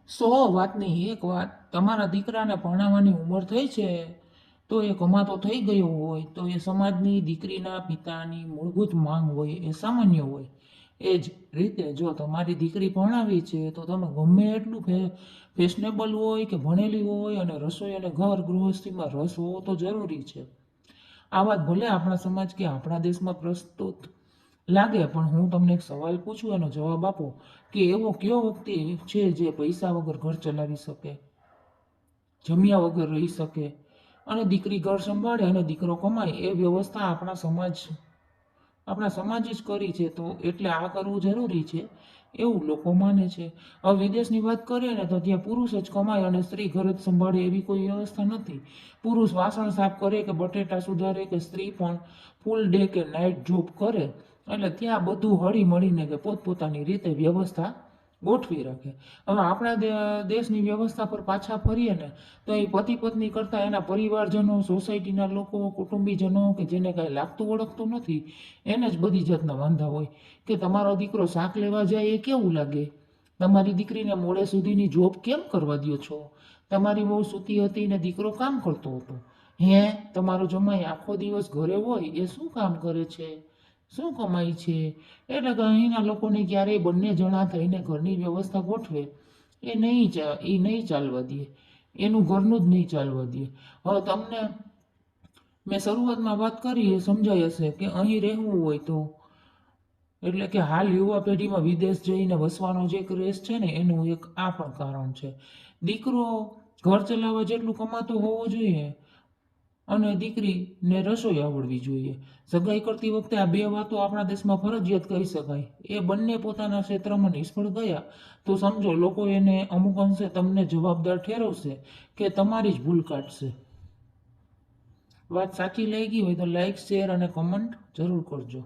100 વાતની એક વાત, તમારા દીકરાને ભણાવવાની ઉંમર થઈ છે તો એ કમાતો થઈ ગયો હોય તો એ સમાજની દીકરીના પિતાની મૂળભૂત માંગ હોય એ સામાન્ય હોય. એ જ રીતે જો તમારી દીકરી ભણાવી છે તો તમે ગમે એટલું ફેશનેબલ હોય કે ભણેલી હોય અને રસોઈ અને ઘર ગૃહસ્થીમાં રસ હોવો તો જરૂરી છે. આ વાત ભલે આપણા સમાજ કે આપણા દેશમાં પ્રસ્તુત લાગે, પણ હું તમને એક સવાલ પૂછું એનો જવાબ આપો કે એવો કયો વ્યક્તિ છે જે પૈસા વગર ઘર ચલાવી શકે, જમ્યા વગર રહી શકે અને દીકરી ઘર સંભાળે અને દીકરો કમાય? એ વ્યવસ્થા આપણા સમાજે જ કરી છે, તો એટલે આ કરવું જરૂરી છે એવું લોકો માને છે. હવે વિદેશની વાત કરીએ ને તો ત્યાં પુરુષ જ કમાય અને સ્ત્રી ઘર જ સંભાળે એવી કોઈ વ્યવસ્થા નથી. પુરુષ વાસણ સાફ કરે કે બટેટા સુધારે કે સ્ત્રી પણ ફૂલ ડે કે નાઇટ જોબ કરે. એટલે ત્યાં બધું હળી મળીને કે પોતપોતાની રીતે વ્યવસ્થા ગોઠવી રાખે. હવે આપણા દેશની વ્યવસ્થા પર પાછા ફરીએ ને તો એ પતિ પત્ની કરતાં એના પરિવારજનો, સોસાયટીના લોકો, કુટુંબીજનો કે જેને કાંઈ લાગતું ઓળખતું નથી એને જ બધી જાતના વાંધા હોય કે તમારો દીકરો શાક લેવા જાય એ કેવું લાગે, તમારી દીકરીને મોડે સુધીની જોબ કેમ કરવા દો છો, તમારી બહુ સૂતી હતી ને દીકરો કામ કરતો હતો, તમારો જમાઈ આખો દિવસ ઘરે હોય એ શું કામ કરે છે, શું કમાય છે? એટલે કે અહીંના લોકોને ક્યારેય બંને જણા થઈને ઘરની વ્યવસ્થા ગોઠવે એ નહીં ચાલવા દે, એનું ઘરનું જ નહીં ચાલવા દે. હવે તમને મેં શરૂઆતમાં વાત કરી એ સમજાય હશે કે અહીં રહેવું હોય તો, એટલે કે હાલ યુવા પેઢીમાં વિદેશ જઈને વસવાનો જે ક્રેઝ છે ને એનું એક આ પણ કારણ છે. દીકરો ઘર ચલાવવા જેટલું કમાતો હોવો જોઈએ અને દીકરીને રસોઈ આવડવી જોઈએ. સગાઈ કરતી વખતે આ બે વાતો આપણા દેશમાં ફરજિયાત કહી શકાય. એ બંને પોતાના ક્ષેત્રમાં નિષ્ફળ ગયા તો સમજો લોકો એને અમુક અંશે તમને જવાબદાર ઠેરવશે કે તમારી જ ભૂલ કાઢશે. વાત સાચી લાગી હોય તો લાઈક, શેર અને કમેન્ટ જરૂર કરજો.